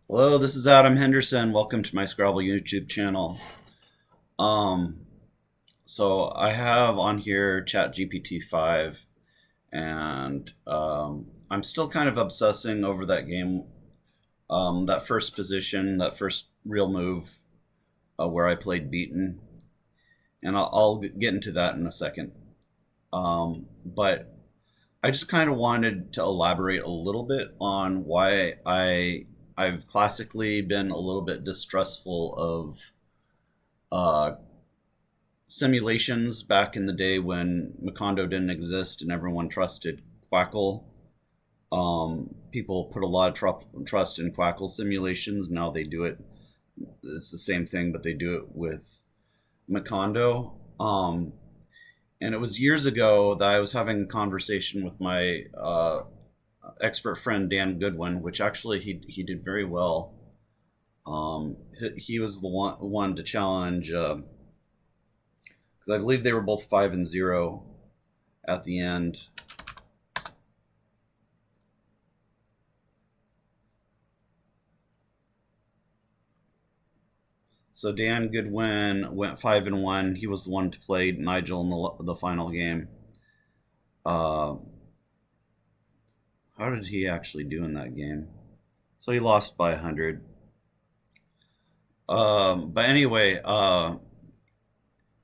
Hello, this is Adam Henderson. Welcome to my Scrabble YouTube channel. Um, so I have on here ChatGPT 5, and I'm still kind of obsessing over that game. That first position, that first real move where I played beaten, and I'll get into that in a second. But I just kind of wanted to elaborate a little bit on why I've classically been a little bit distrustful of uh, simulations back in the day when Macondo didn't exist and everyone trusted Quackle. People put a lot of trust in Quackle simulations. Now they do it. It's the same thing, but they do it with Macondo. And it was years ago that I was having a conversation with my expert friend Dan Goodwin, which actually he did very well. He was the one to challenge because I believe they were both 5-0 at the end. So Dan Goodwin went 5-1. He was the one to play Nigel in the final game. Uh, how did he actually do in that game? So he lost by 100. But anyway,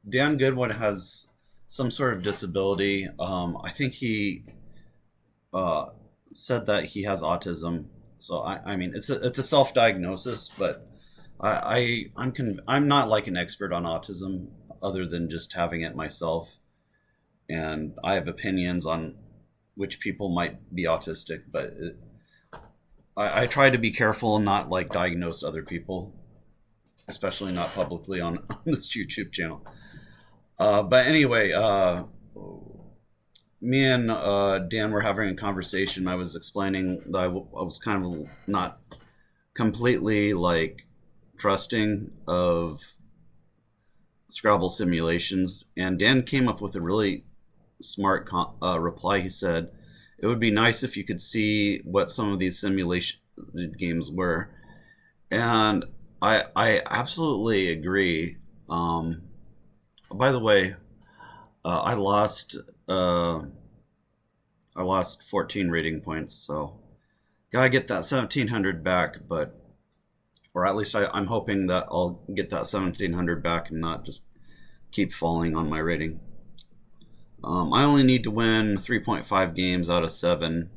Dan Goodwin has some sort of disability. I think he uh, said that he has autism. So I mean, it's a self diagnosis, but I'm not like an expert on autism, other than just having it myself, and I have opinions on which people might be autistic, but I try to be careful and not like diagnose other people, especially not publicly on this YouTube channel. But anyway, me and Dan were having a conversation. I was explaining that I was kind of not completely like trusting of Scrabble simulations, and Dan came up with a really smart reply. He said, "It would be nice if you could see what some of these simulation games were," and I absolutely agree. By the way, uh, I lost uh, I lost 14 rating points, so gotta get that 1700 back. But or at least I'm hoping that I'll get that 1700 back and not just keep falling on my rating. I only need to win 3.5 games out of 7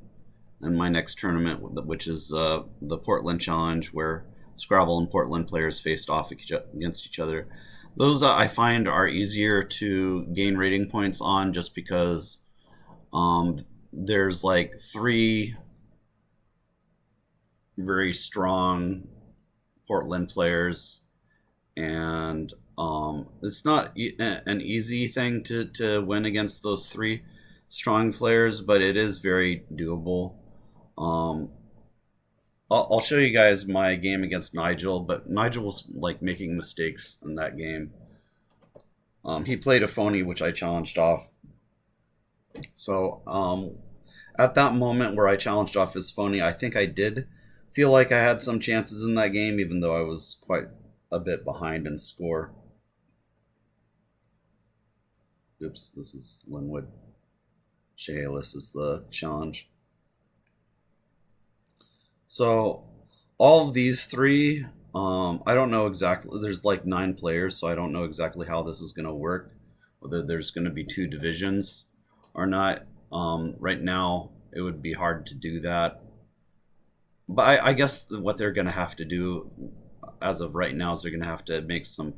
in my next tournament, which is the Portland Challenge, where Scrabble and Portland players faced off against each other. Those I find are easier to gain rating points on, just because there's like 3 very strong Portland players, and it's not an easy thing to win against those 3 strong players, but it is very doable. Um, I'll show you guys my game against Nigel, but Nigel was like making mistakes in that game. He played a phony, which I challenged off. So at that moment where I challenged off his phony, I think I did feel like I had some chances in that game, even though I was quite a bit behind in score. Oops, this is Lynnwood. Chehalis is the challenge. So all of these 3, I don't know exactly. There's like 9 players, so I don't know exactly how this is going to work. Whether there's going to be 2 divisions or not. Right now, it would be hard to do that. But I guess what they're going to have to do, as of right now, is they're going to have to make some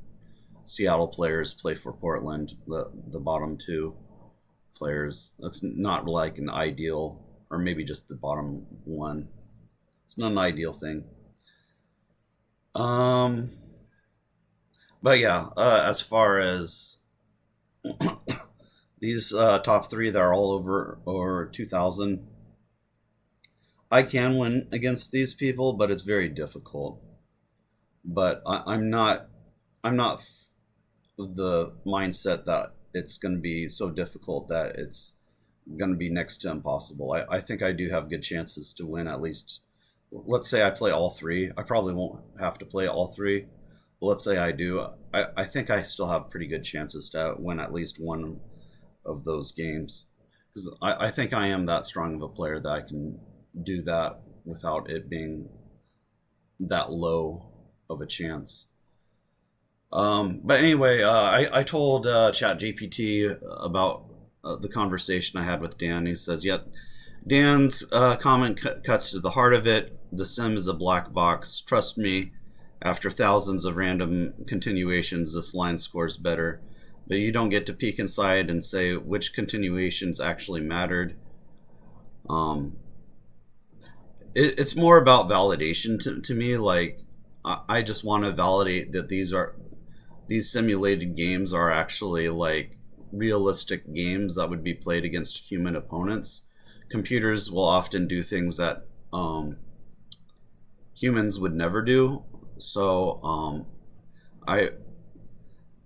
Seattle players play for Portland, the bottom 2 players. That's not like an ideal, or maybe just the bottom 1. It's not an ideal thing. Um, but yeah, as far as these top 3 that are all over 2,000, I can win against these people, but it's very difficult. But I'm not the mindset that it's going to be so difficult that it's going to be next to impossible. I think I do have good chances to win at least let's say I play all three. I probably won't have to play all three. But let's say I do. I think I still have pretty good chances to win at least one of those games because I think I am that strong of a player that I can do that without it being that low of a chance. But anyway, I told ChatGPT about the conversation I had with Dan. He says, "Yet Dan's comment cuts to the heart of it. The sim is a black box. Trust me, after thousands of random continuations, this line scores better. But you don't get to peek inside and say which continuations actually mattered. Um, it's more about validation to me. Like, I just want to validate that these simulated games are actually like realistic games that would be played against human opponents. Computers will often do things that humans would never do. So I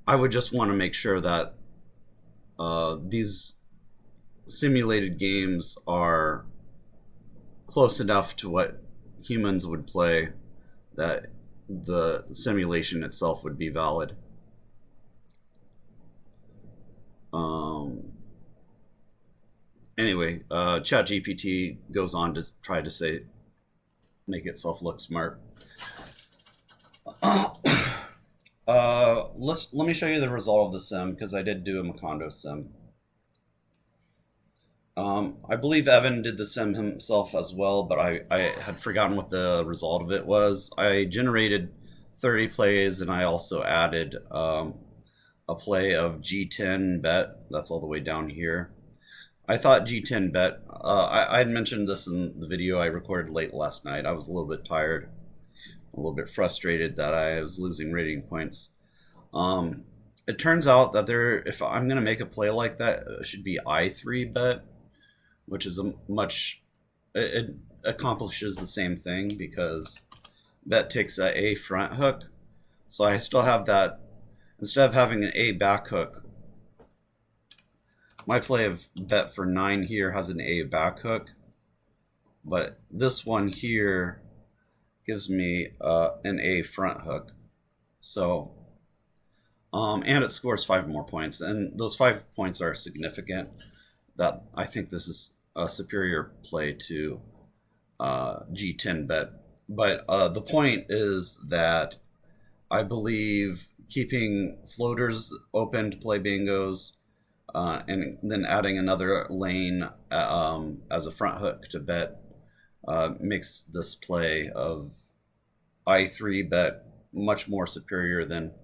I would just want to make sure that these simulated games are close enough to what humans would play that the simulation itself would be valid. Um, anyway, ChatGPT goes on to try to say make itself look smart. Let me show you the result of the sim because I did do a Macondo sim. I believe Evan did the sim himself as well, but I had forgotten what the result of it was. I generated 30 plays and I also added a play of G10 bet. That's all the way down here. I thought G10 bet, I had mentioned this in the video I recorded late last night. I was a little bit tired, a little bit frustrated that I was losing rating points. It turns out that if I'm going to make a play like that, it should be I3 bet, which is it accomplishes the same thing because bet takes a front hook. So I still have that, instead of having an A back hook, my play of bet for 9 here has an A back hook, but this one here gives me an A front hook. So, and it scores 5 more points, and those 5 points are significant. That I think this is a superior play to G10 bet. But the point is that I believe keeping floaters open to play bingos and then adding another lane as a front hook to bet makes this play of I3 bet much more superior than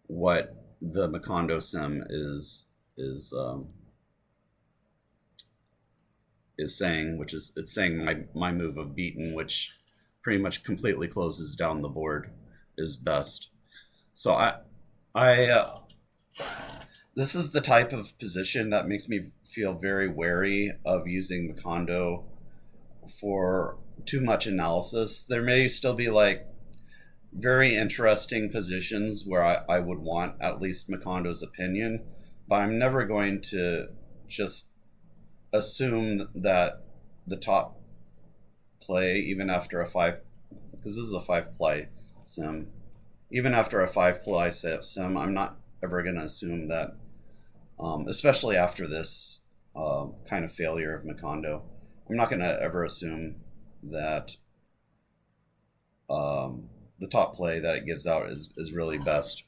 what the Macondo sim is saying, which is it's saying my move of beaten, which pretty much completely closes down the board, is best. So I this is the type of position that makes me feel very wary of using Macondo for too much analysis. There may still be like very interesting positions where I would want at least Macondo's opinion, but I'm never going to just assume that the top play, even after a 5, because this is a 5 play sim, even after a 5 play sim, I'm not ever going to assume that, especially after this kind of failure of Macondo, I'm not going to ever assume that the top play that it gives out is really best.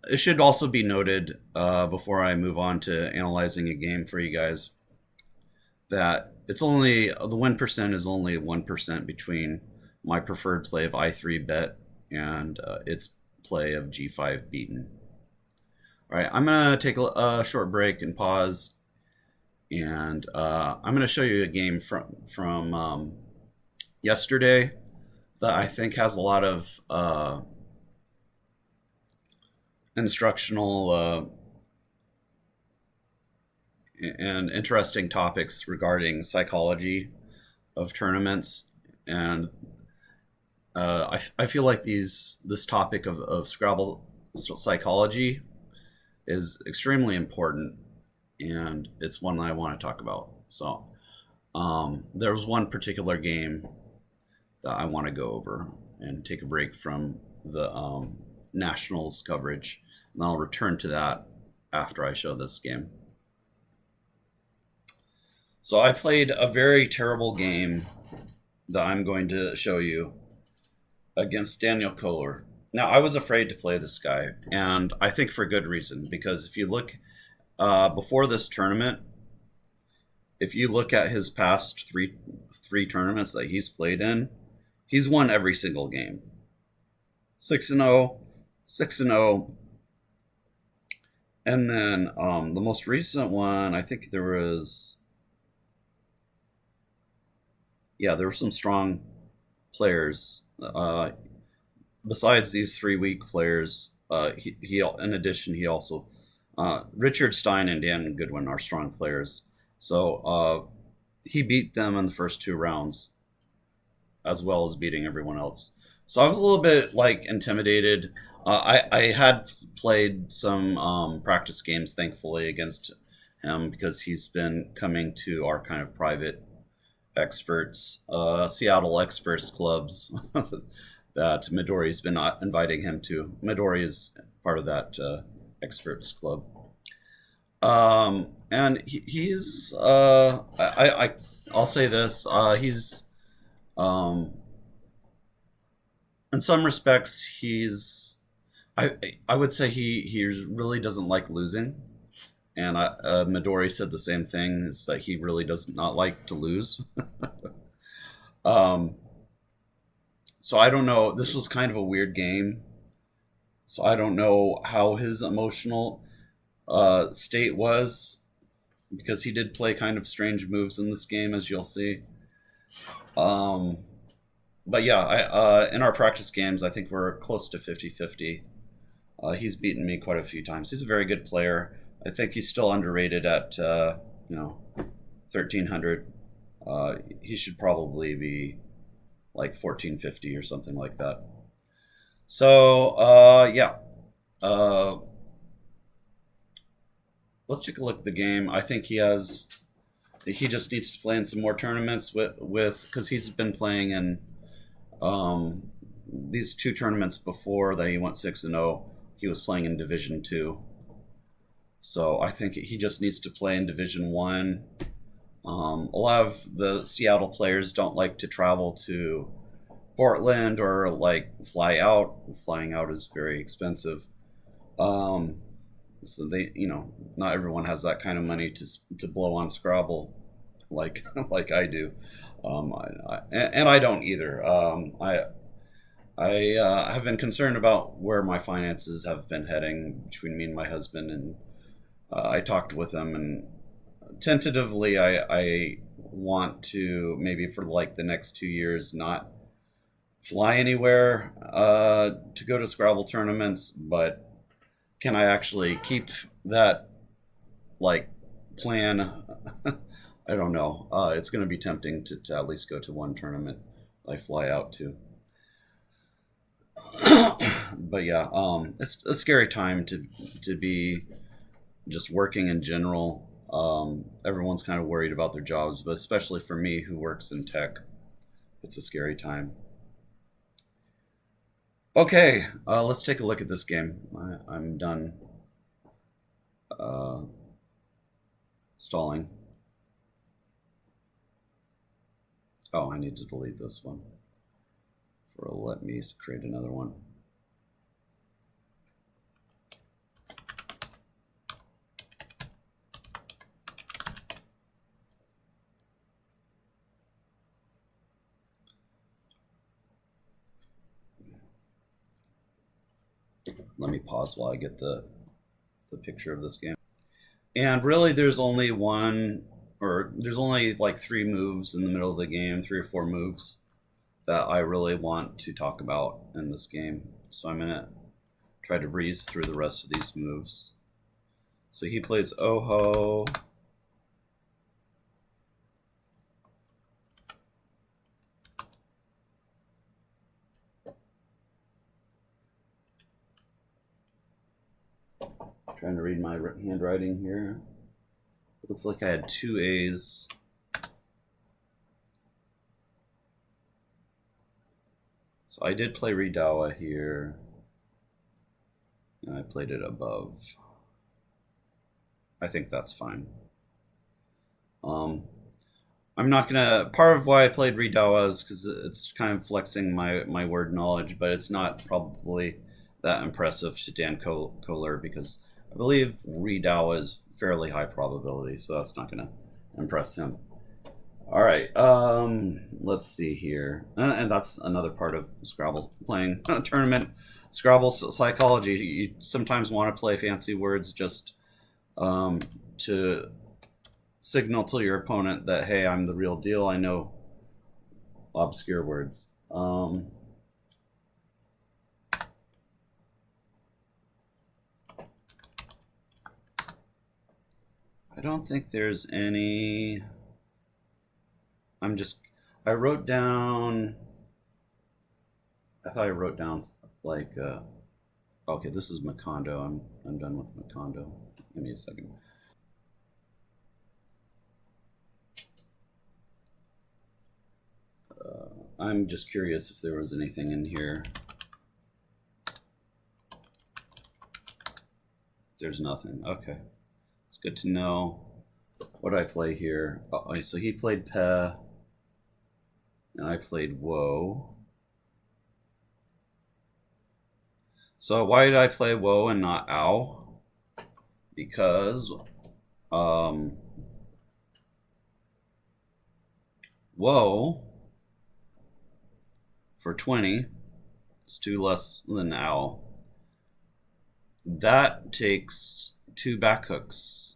It should also be noted before I move on to analyzing a game for you guys that it's only the win percent is only 1% between my preferred play of I3 bet and its play of G5 beaten. All right, I'm gonna take a short break and pause, and I'm gonna show you a game from yesterday that I think has a lot of instructional and interesting topics regarding psychology of tournaments, and I feel like this topic of Scrabble psychology is extremely important, and it's one that I want to talk about. So There was one particular game that I want to go over and take a break from the Nationals coverage, and I'll return to that after I show this game. So I played a very terrible game that I'm going to show you against Daniel Koehler. Now, I was afraid to play this guy, and I think for good reason, because if you look before this tournament, if you look at his past three tournaments that he's played in, he's won every single game. 6-0, 6-0, and then the most recent one, I think there were some strong players. Besides these 3 weak players, he in addition he also Richard Stein and Dan Goodwin are strong players. So he beat them in the first 2 rounds, as well as beating everyone else. So I was a little bit like intimidated. I had played some practice games, thankfully, against him because he's been coming to our kind of private experts, Seattle experts clubs that Midori's been inviting him to. Midori is part of that experts club. And he's I'll say this, he's in some respects I would say he really doesn't like losing, and Midori said the same thing, is that he really does not like to lose. um, so I don't know. This was kind of a weird game, so I don't know how his emotional state was, because he did play kind of strange moves in this game, as you'll see. Um, but yeah, in our practice games, I think we're close to 50-50. He's beaten me quite a few times. He's a very good player. I think he's still underrated at 1,300. He should probably be like 1450 or something like that. So yeah, let's take a look at the game. I think he just needs to play in some more tournaments with because he's been playing in these 2 tournaments before that he went 6-0. He was playing in Division 2. So I think he just needs to play in Division 1. A lot of the Seattle players don't like to travel to Portland or like fly out. Flying out is very expensive. So not everyone has that kind of money to blow on Scrabble like like I do. And I don't either. I have been concerned about where my finances have been heading between me and my husband, and I talked with him, and tentatively I want to, maybe for like the next 2 years, not fly anywhere to go to Scrabble tournaments. But can I actually keep that like plan? I don't know. It's going to be tempting to at least go to one tournament I fly out to. But yeah, it's a scary time to be just working in general. Everyone's kind of worried about their jobs, but especially for me who works in tech, it's a scary time. Okay, let's take a look at this game. I'm done uh, stalling. Oh, I need to delete this one. Let me create another one. Let me pause while I get the picture of this game. And really, there's only like 3 moves in the middle of the game, 3 or 4 moves that I really want to talk about in this game. So I'm going to try to breeze through the rest of these moves. So he plays Oho. Trying to read my handwriting here. It looks like I had 2 A's. So I did play Redawa here, and I played it above. I think that's fine. I'm not gonna. Part of why I played Redawa is because it's kind of flexing my word knowledge, but it's not probably that impressive to Dan Koehler because I believe Redawa is fairly high probability, so that's not gonna impress him. All right, let's see here, and that's another part of Scrabble playing a tournament. Scrabble psychology. You sometimes want to play fancy words just to signal to your opponent that hey, I'm the real deal. I know obscure words. I don't think there's any. I wrote down. I thought I wrote down like. Okay, this is Macondo. I'm done with Macondo. Give me a second. I'm just curious if there was anything in here. There's nothing. Okay. It's good to know. What did I play here? Oh, so he played Peh, and I played Woe. So why did I play Woe and not Ow? Because Woe for 20 is 2 less than Ow. That takes 2 back hooks.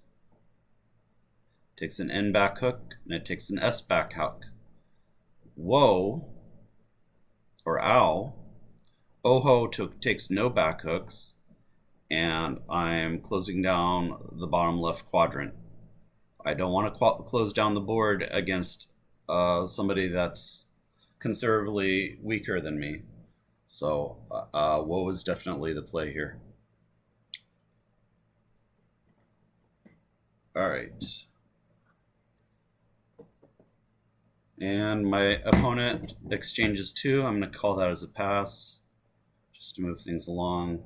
It takes an N back hook and it takes an S back hook. Woe or Ow, Oho takes no back hooks, and I'm closing down the bottom left quadrant. I don't want to close down the board against somebody that's considerably weaker than me. So Woe is definitely the play here. All right. And my opponent exchanges 2. I'm going to call that as a pass just to move things along.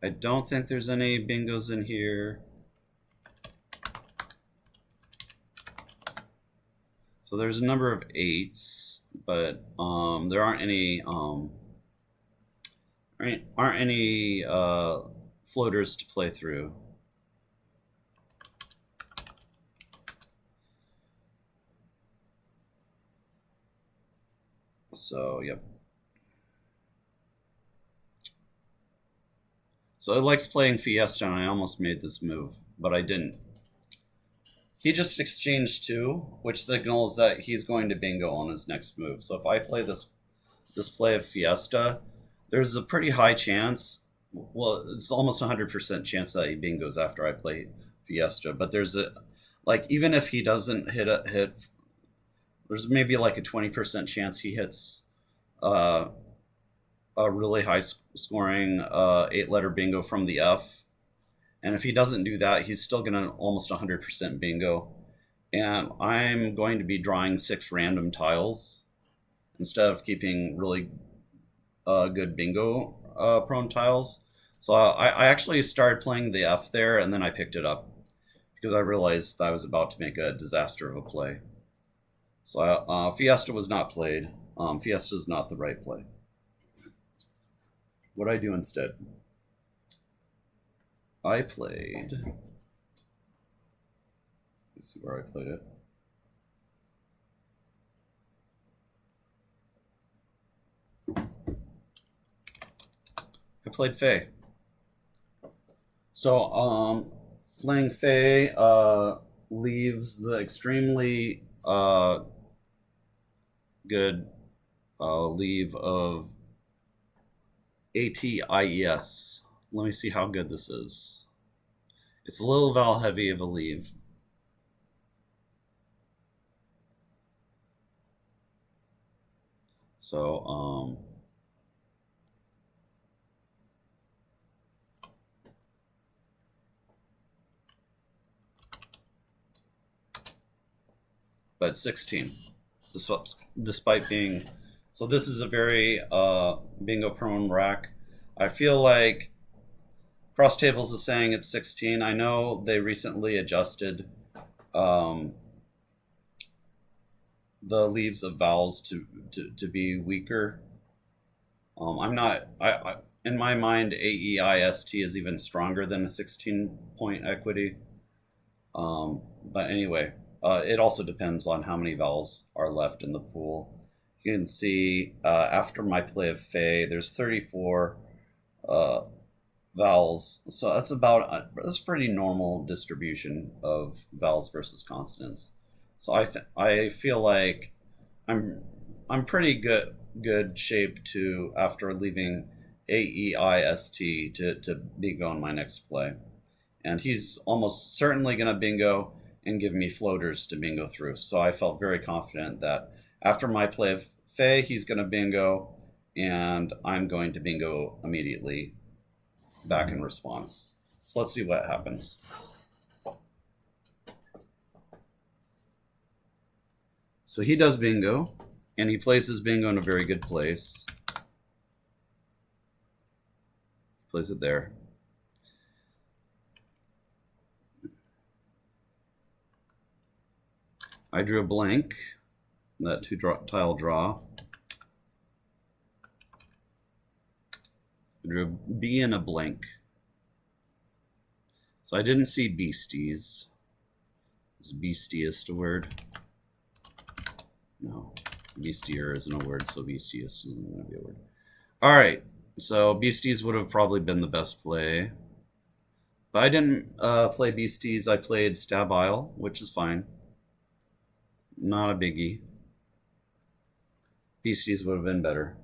I don't think there's any bingos in here. So there's a number of 8s, but there aren't any floaters to play through. So yep. So it likes playing Fiesta, and I almost made this move, but I didn't. He just exchanged 2, which signals that he's going to bingo on his next move. So if I play this play of Fiesta, there's a pretty high chance. Well, it's almost 100% chance that he bingos after I play Fiesta. But there's even if he doesn't hit, there's maybe like a 20% chance he hits a really high scoring 8-letter bingo from the F. And if he doesn't do that, he's still going to almost 100% bingo. And I'm going to be drawing 6 random tiles instead of keeping really good bingo prone tiles. So I actually started playing the F there, and then I picked it up because I realized I was about to make a disaster of a play. So Fiesta was not played. Fiesta is not the right play. What did I do instead? I played. Let's see where I played it. I played Fae. So playing Fae leaves the extremely good leave of ATIES. Let me see how good this is. It's a little vowel heavy of a leave. So but 16. despite being. So this is a very bingo prone rack. I feel like Cross Tables is saying it's 16. I know they recently adjusted um, the leaves of vowels to be weaker. I'm not. In my mind, AEIST is even stronger than a 16 point equity. But anyway, it also depends on how many vowels are left in the pool. You can see after my play of Fey, there's 34 uh, vowels, so that's pretty normal distribution of vowels versus consonants. So I feel like I'm I'm pretty good shape to after leaving AEIST to bingo on my next play, and he's almost certainly going to bingo and give me floaters to bingo through. So I felt very confident that after my play of Fey, he's going to bingo, and I'm going to bingo immediately back in response. So let's see what happens. So he does bingo, and he places bingo in a very good place. Plays it there. I drew a blank, that tile draw. I drew a B and a blank. So I didn't see beasties. Is beastiest a word? No. Beastier isn't a word, so beastiest isn't going to be a word. All right. So beasties would have probably been the best play. But I didn't play beasties. I played stabile, which is fine. Not a biggie. Beasties would have been better.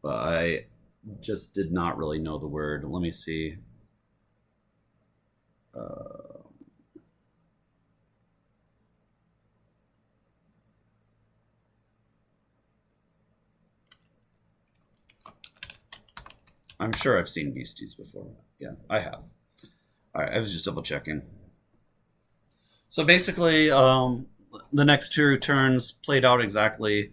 But I just did not really know the word. Let me see. I'm sure I've seen beasties before. Yeah, I have. All right, I was just double checking. So basically, the next two turns played out exactly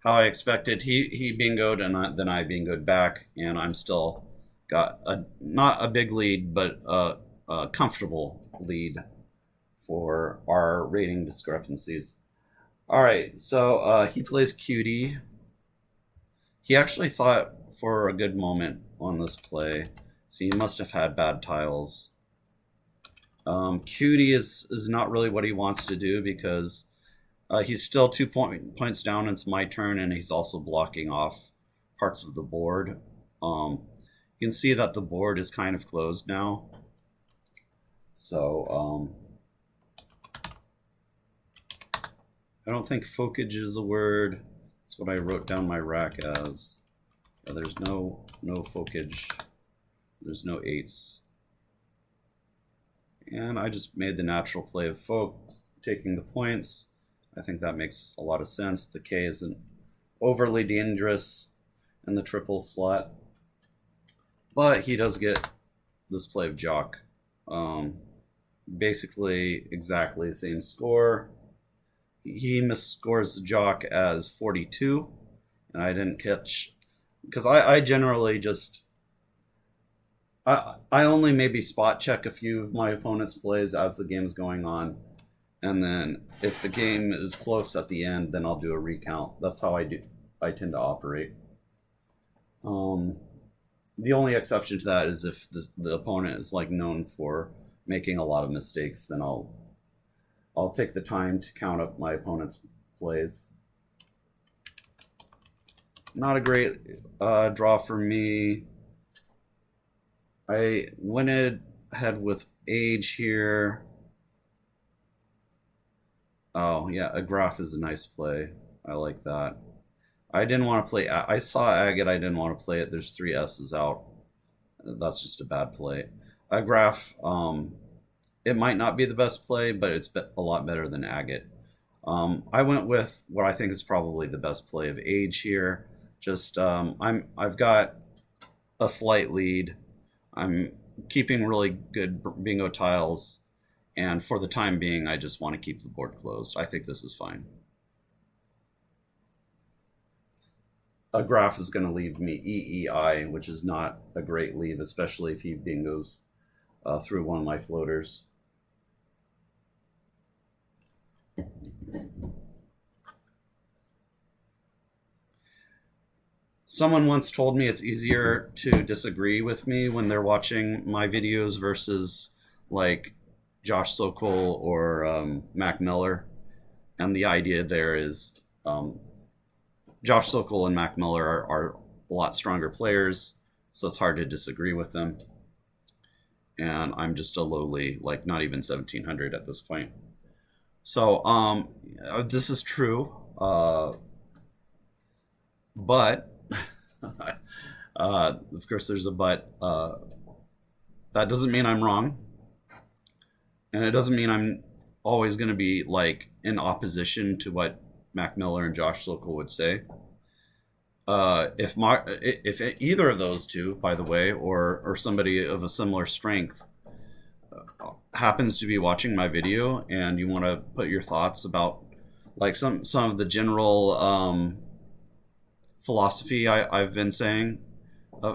how I expected. He bingoed, and then I bingoed back, and I'm still got not a big lead, but a comfortable lead for our rating discrepancies. All right, so he plays cutie. He actually thought for a good moment on this play, so he must have had bad tiles. Cutie is not really what he wants to do because he's still 2 points down. It's my turn, and he's also blocking off parts of the board. You can see that the board is kind of closed now. So I don't think focage is a word. That's what I wrote down my rack as. There's no focage. There's no eights. And I just made the natural play of folks taking the points. I think that makes a lot of sense. The K isn't overly dangerous in the triple slot. But he does get this play of Jock. Basically exactly the same score. He misscores the Jock as 42, and I didn't catch, because I generally just I only maybe spot check a few of my opponent's plays as the game's going on, and then if the game is close at the end, then I'll do a recount. That's how I tend to operate. The only exception to that is if the opponent is like known for making a lot of mistakes, then I'll take the time to count up my opponent's plays. Not a great draw for me. I went ahead with age here. Oh, yeah, a graph is a nice play. I like that. I didn't want to play. I saw agate. I didn't want to play it. There's 3 S's out. That's just a bad play. A graph, it might not be the best play, but it's a lot better than agate. I went with what I think is probably the best play of age here. Just I've got a slight lead. I'm keeping really good bingo tiles, and for the time being, I just want to keep the board closed. I think this is fine. a graph is going to leave me EEI, which is not a great leave, especially if he bingos through one of my floaters. Someone once told me it's easier to disagree with me when they're watching my videos versus like Josh Sokol or Mac Miller. And the idea there is Josh Sokol and Mac Miller are a lot stronger players, so it's hard to disagree with them. And I'm just a lowly, like not even 1700 at this point. So this is true, but of course there's a but. That doesn't mean I'm wrong, and it doesn't mean I'm always going to be like in opposition to what Mac Miller and Josh Sokol would say. If either of those two, by the way, or somebody of a similar strength happens to be watching my video and you want to put your thoughts about like some of the general philosophy I've been saying,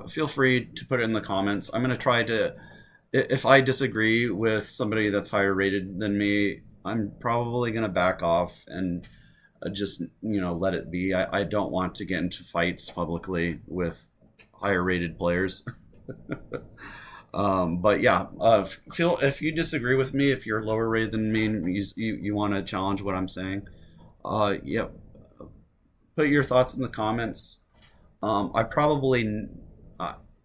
feel free to put it in the comments. I'm going to try to, if I disagree with somebody that's higher rated than me, I'm probably going to back off and just let it be. I don't want to get into fights publicly with higher rated players. But yeah, if you disagree with me, if you're lower rated than me, and you want to challenge what I'm saying, yeah, put your thoughts in the comments. I probably,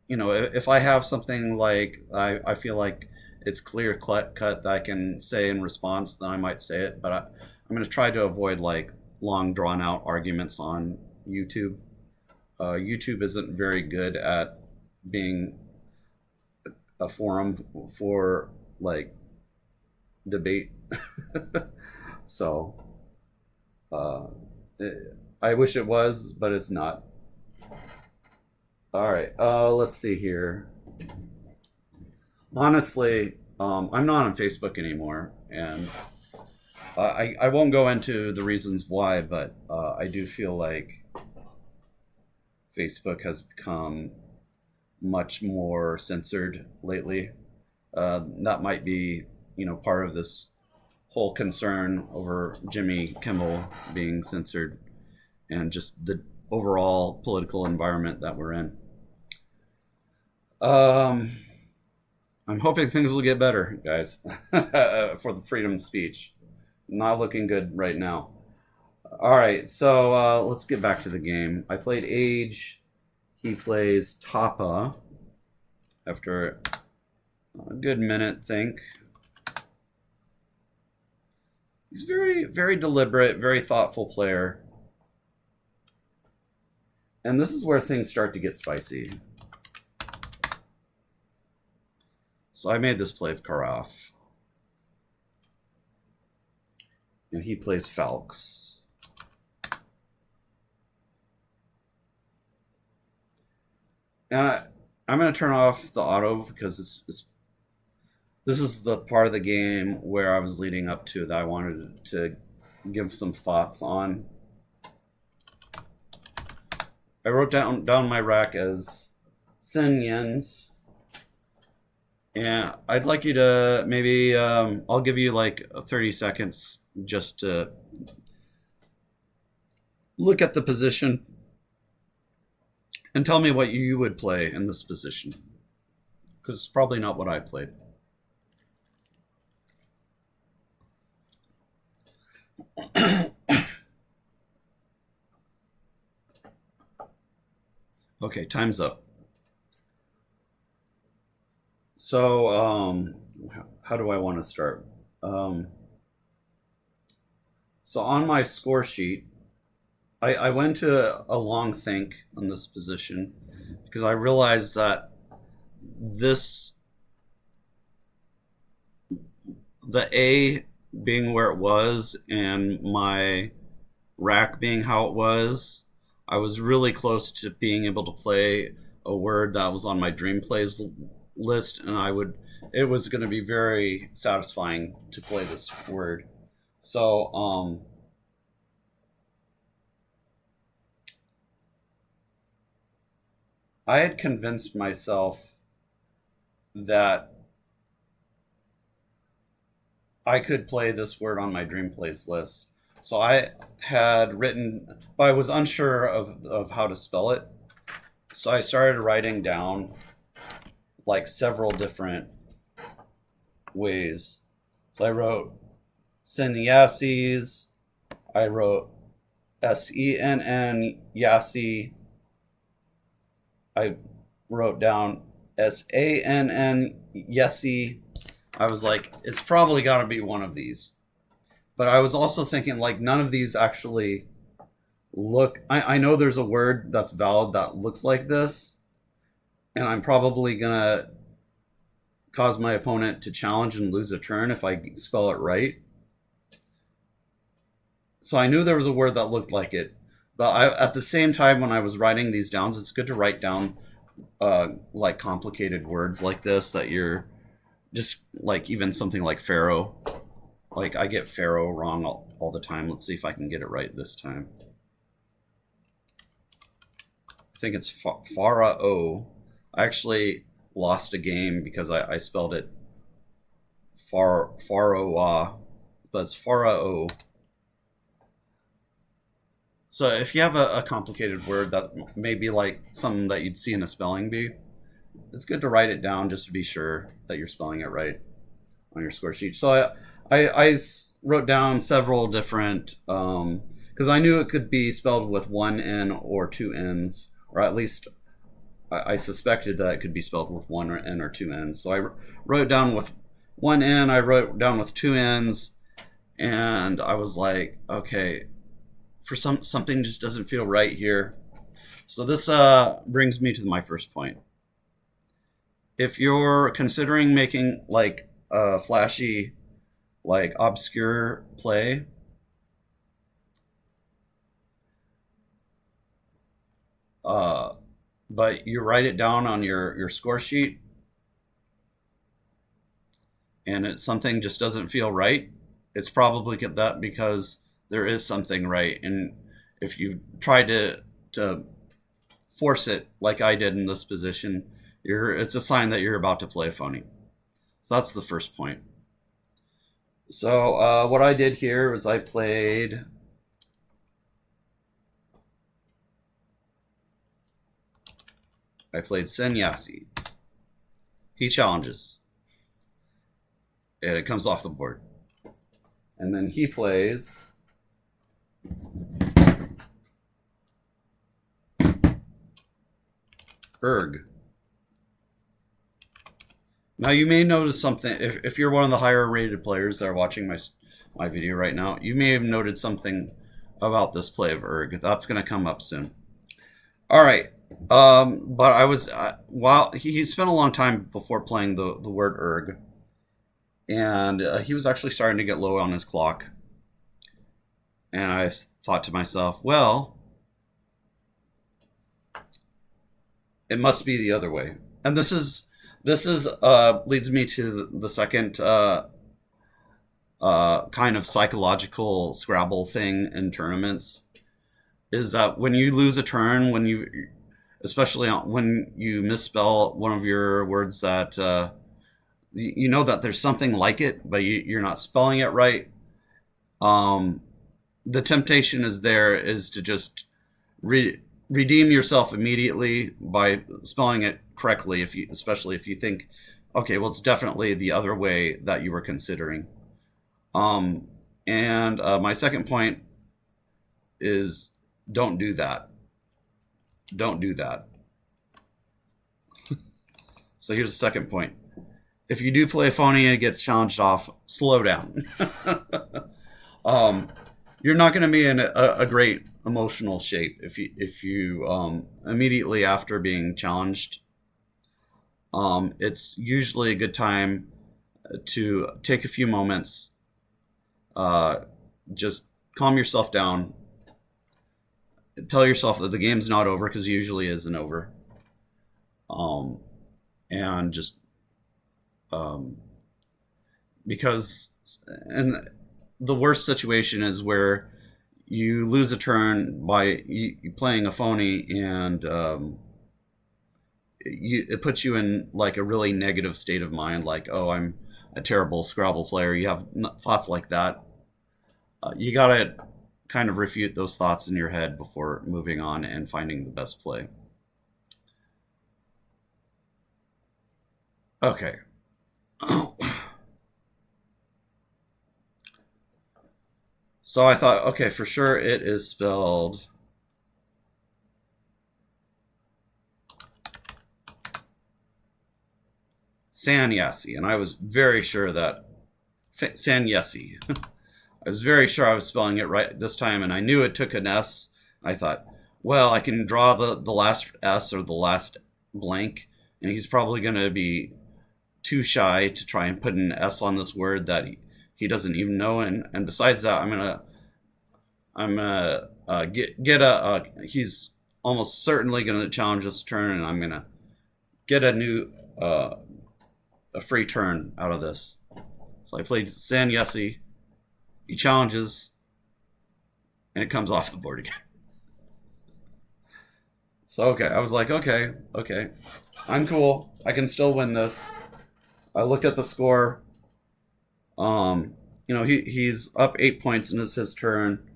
if I have something like I feel like it's clear cut that I can say in response, then I might say it. But I'm going to try to avoid like long drawn out arguments on YouTube. YouTube isn't very good at being a forum for like debate. So I wish it was, but it's not. All right, let's see here. Honestly, I'm not on Facebook anymore, and I won't go into the reasons why, but I do feel like Facebook has become much more censored lately. That might be, part of this whole concern over Jimmy Kimmel being censored and just the overall political environment that we're in. I'm hoping things will get better, guys, for the freedom of speech. Not looking good right now. All right, so let's get back to the game. I played Age. He plays Tapa after a good minute, think. He's very, very deliberate, very thoughtful player. And this is where things start to get spicy. So I made this play of Karaf. And he plays Falx. And I'm going to turn off the auto because this is the part of the game where I was leading up to that I wanted to give some thoughts on. I wrote down my rack as Sin Yens. And I'd like you to maybe, I'll give you like 30 seconds just to look at the position and tell me what you would play in this position. Because it's probably not what I played. Okay, time's up. So, how do I want to start? So on my score sheet, I went to a long think on this position because I realized that the A being where it was and my rack being how it was, I was really close to being able to play a word that was on my dream plays list, and it was going to be very satisfying to play this word. So I had convinced myself that I could play this word on my Dream Plays list. So I had written, but I was unsure of how to spell it. So I started writing down like several different ways. So I wrote Senyasis. I wrote Senn Yasi. I wrote down Sann Yesi. I was like, it's probably got to be one of these. But I was also thinking, like, none of these actually look. I know there's a word that's valid that looks like this, and I'm probably going to cause my opponent to challenge and lose a turn if I spell it right. So I knew there was a word that looked like it. But at the same time, when I was writing these down, it's good to write down like complicated words like this that you're just like even something like Pharaoh. Like I get Pharaoh wrong all the time. Let's see if I can get it right this time. I think it's Pharaoh. I actually lost a game because I spelled it Pharaoh, but it's Pharaoh. So if you have a complicated word that may be like something that you'd see in a spelling bee, it's good to write it down just to be sure that you're spelling it right on your score sheet. So I wrote down several different, because I knew it could be spelled with one N or two N's, or at least I suspected that it could be spelled with one N or two N's. So I wrote down with one N, I wrote down with two N's, and I was like, okay, for something just doesn't feel right here. So this brings me to my first point. If you're considering making like a flashy, like obscure play, but you write it down on your score sheet and it's something just doesn't feel right, it's probably that because there is something right. And if you try to force it like I did in this position, it's a sign that you're about to play phony. So that's the first point. So what I did here was I played Sennyasi. He challenges. And it comes off the board. And then he plays Erg. Now you may notice something, if you're one of the higher rated players that are watching my video right now, you may have noted something about this play of Erg. That's going to come up soon. All right. But I was, while he spent a long time before playing the word Erg, and he was actually starting to get low on his clock. And I thought to myself, well, it must be the other way. And this is leads me to the second kind of psychological Scrabble thing in tournaments, is that when you lose a turn, especially when you misspell one of your words that you know that there's something like it, but you're not spelling it right. The temptation is to just redeem yourself immediately by spelling it correctly, especially if you think, okay, well, it's definitely the other way that you were considering. And my second point is don't do that. Don't do that. So here's the second point. If you do play phony and it gets challenged off, slow down. You're not going to be in a great emotional shape if you immediately after being challenged. It's usually a good time to take a few moments, just calm yourself down, tell yourself that the game's not over, because it usually isn't over, and just because and the worst situation is where you lose a turn by you playing a phony, and it puts you in like a really negative state of mind, like, oh, I'm a terrible Scrabble player. You have thoughts like that. You gotta kind of refute those thoughts in your head before moving on and finding the best play. Okay. So I thought, okay, for sure it is spelled Sanyasi, and I was very sure that Sanyesi. I was very sure I was spelling it right this time, and I knew it took an S. I thought, well, I can draw the last S or the last blank, and he's probably going to be too shy to try and put an S on this word that he doesn't even know. And besides that, I'm gonna get a. He's almost certainly gonna challenge this turn, and I'm gonna get a new a free turn out of this. So I played Sanyesi. He challenges, and it comes off the board again. So okay, I was like, okay, I'm cool. I can still win this. I looked at the score. He's up 8 points, and it's his turn.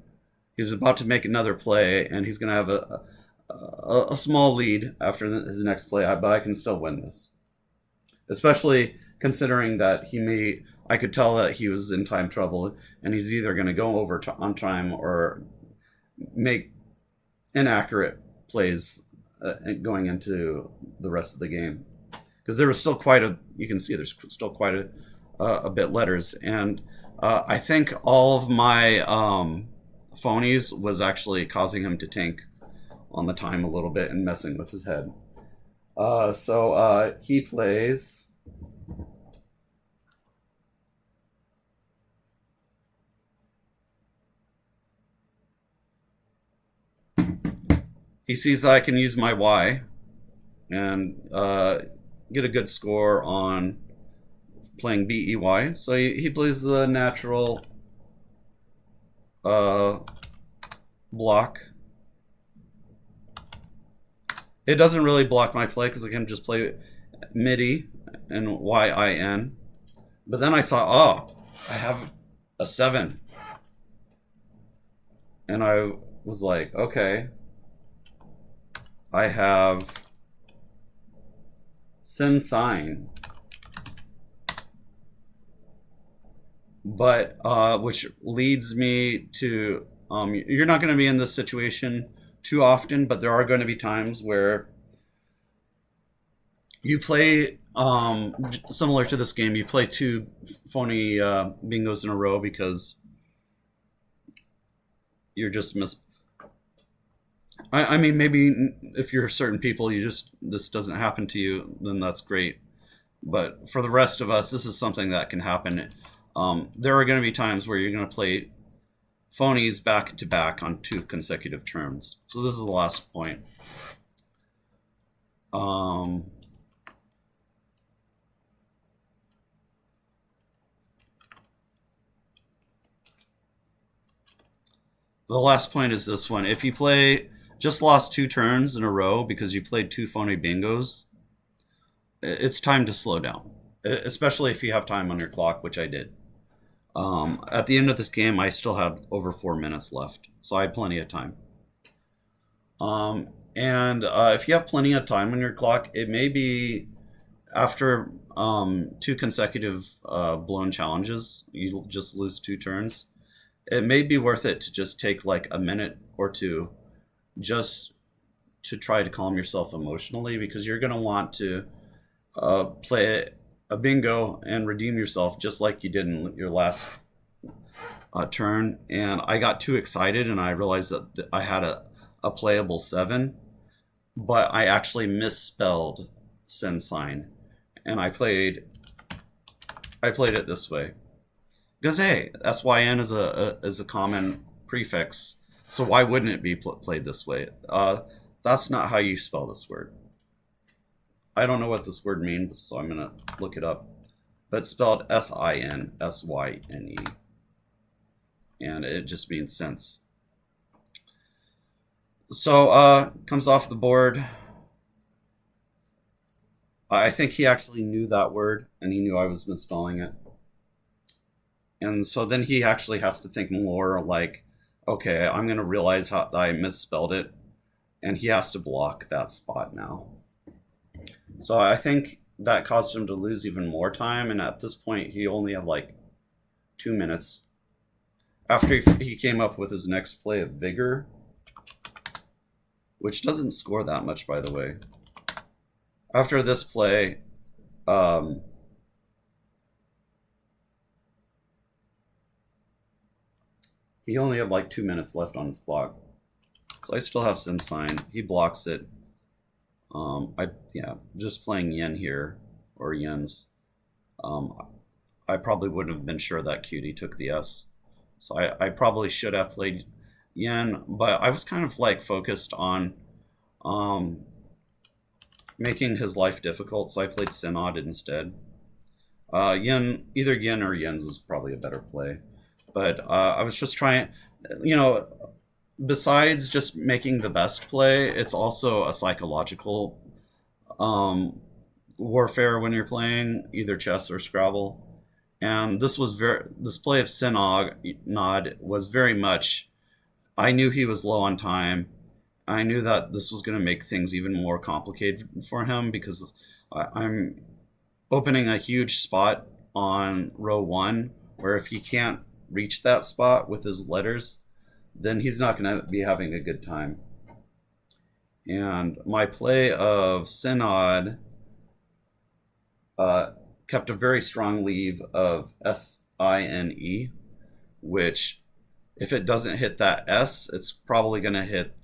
He's about to make another play, and he's going to have a small lead after his next play. But I can still win this, especially considering that I could tell that he was in time trouble, and he's either going to go over on time or make inaccurate plays going into the rest of the game. Because there was still you can see there's still quite a bit letters, and I think all of my phonies was actually causing him to tank on the time a little bit and messing with his head. So he plays. He sees that I can use my Y and get a good score on playing BEY. So he plays the natural block. It doesn't really block my play because I can just play MIDI and YIN. But then I saw, I have a 7. And I was like, okay. I have sin sign, but which leads me to you're not going to be in this situation too often, but there are going to be times where you play similar to this game. You play 2 phony bingos in a row because you're just I mean, maybe if you're certain people, this doesn't happen to you, then that's great. But for the rest of us, this is something that can happen. There are going to be times where you're going to play phonies back to back on 2 consecutive turns. So this is the last point. The last point is this one. If you just lost 2 turns in a row because you played 2 phony bingos, it's time to slow down, especially if you have time on your clock, which I did. At the end of this game, I still had over 4 minutes left, so I had plenty of time. And if you have plenty of time on your clock, it may be after 2 consecutive blown challenges, you just lose 2 turns. It may be worth it to just take like a minute or 2 just to try to calm yourself emotionally, because you're going to want to play a bingo and redeem yourself just like you did in your last turn. And I got too excited and I realized that I had a playable 7, but I actually misspelled sin sign, and I played it this way. Because hey, SYN is a common prefix, so why wouldn't it be played this way? That's not how you spell this word. I don't know what this word means, so I'm gonna look it up. But it's spelled SINSYNE, and it just means sense. So comes off the board. I think he actually knew that word and he knew I was misspelling it. And so then he actually has to think more like, okay, I'm going to realize how I misspelled it. And he has to block that spot now. So I think that caused him to lose even more time. And at this point, he only had like 2 minutes. After he came up with his next play of Vigor, which doesn't score that much, by the way. After this play, he only had like 2 minutes left on his clock. So I still have Sin Sign. He blocks it. Just playing Yen here, or Yens. I probably wouldn't have been sure that Cutie took the S. So I probably should have played Yen, but I was kind of like focused on making his life difficult, so I played Synod instead. Either Yen or Yens was probably a better play. But I was just trying, besides just making the best play, it's also a psychological warfare when you're playing either chess or Scrabble. And this play of Synod was very much, I knew he was low on time. I knew that this was going to make things even more complicated for him because I'm opening a huge spot on row 1 where if he can't reach that spot with his letters, then he's not going to be having a good time. And my play of Synod kept a very strong leave of SINE, which if it doesn't hit that S, it's probably going to hit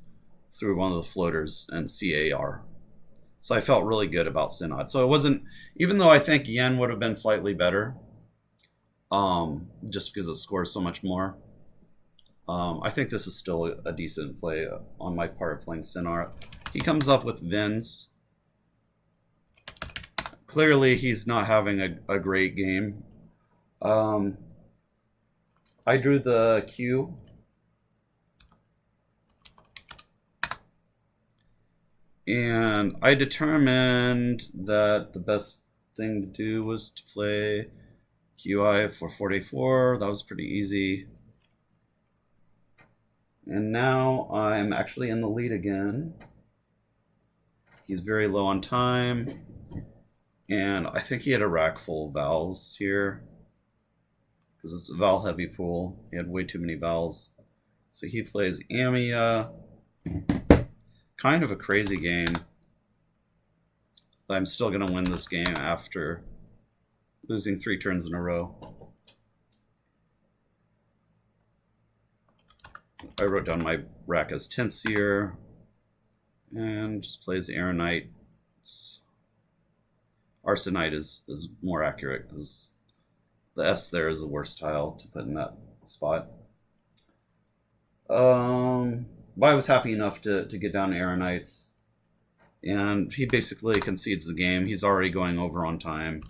through one of the floaters and CAR. So I felt really good about Synod. So it wasn't, even though I think Yen would have been slightly better, just because it scores so much more. I think this is still a decent play on my part playing Synod. He comes up with Vins. Clearly, he's not having a great game. I drew the Q. And I determined that the best thing to do was to play QI for 44. That was pretty easy. And now I'm actually in the lead again. He's very low on time. And I think he had a rack full of vowels here. Because it's a vowel heavy pool. He had way too many vowels. So he plays Amia. Kind of a crazy game. I'm still going to win this game after losing 3 turns in a row. I wrote down my rack as tense here. And just plays Aeronite. Arsenite is more accurate because the S there is the worst tile to put in that spot. But I was happy enough to get down Aeronites. And he basically concedes the game. He's already going over on time.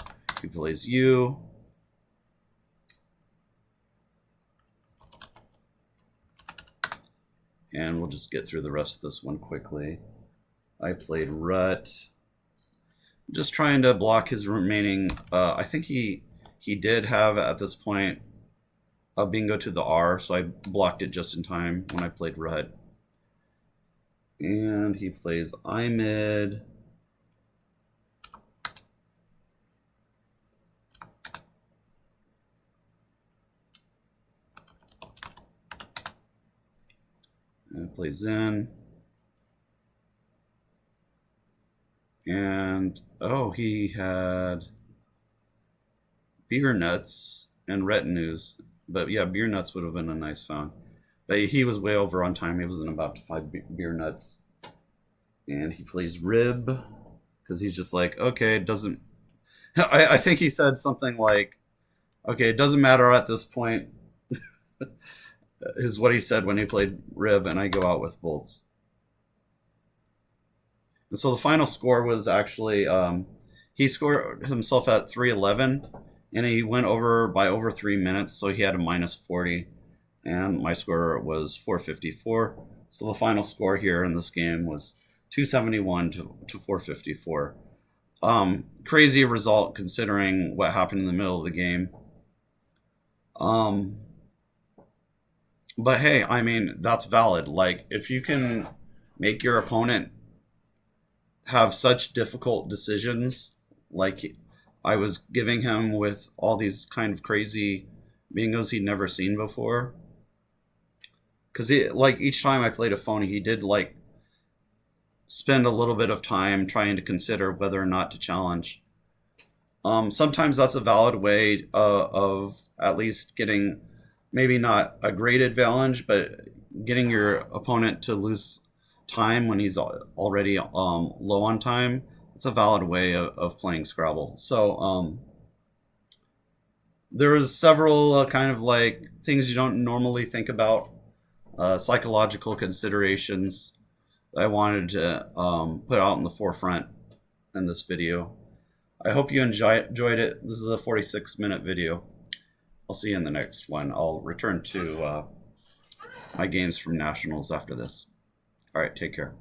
He plays U. And we'll just get through the rest of this one quickly. I played Rut. Just trying to block his remaining... I think he did have, at this point, a bingo to the R, so I blocked it just in time when I played Rut. And he plays Imid. And plays Zen. And, oh, he had Beer Nuts and Retinues. But yeah, Beer Nuts would have been a nice found. But he was way over on time. He wasn't about to find Beer Nuts. And he plays Rib. Because he's just like, okay, it doesn't... I think he said something like, okay, it doesn't matter at this point. Is what he said when he played Rib, and I go out with Bolts. And so the final score was actually, he scored himself at 311, and he went over by over 3 minutes, so he had a minus 40, and my score was 454. So the final score here in this game was 271 to 454. Crazy result considering what happened in the middle of the game. Um, but hey, I mean, that's valid. Like, if you can make your opponent have such difficult decisions, like I was giving him with all these kind of crazy bingos he'd never seen before. Because like each time I played a phony, he did like spend a little bit of time trying to consider whether or not to challenge. Sometimes that's a valid way of at least getting maybe not a great advantage, but getting your opponent to lose time when he's already low on time. It's a valid way of playing Scrabble. So there was several kind of like things you don't normally think about, psychological considerations that I wanted to put out in the forefront in this video. I hope you enjoyed it. This is a 46-minute video. I'll see you in the next one. I'll return to my games from Nationals after this. All right, take care.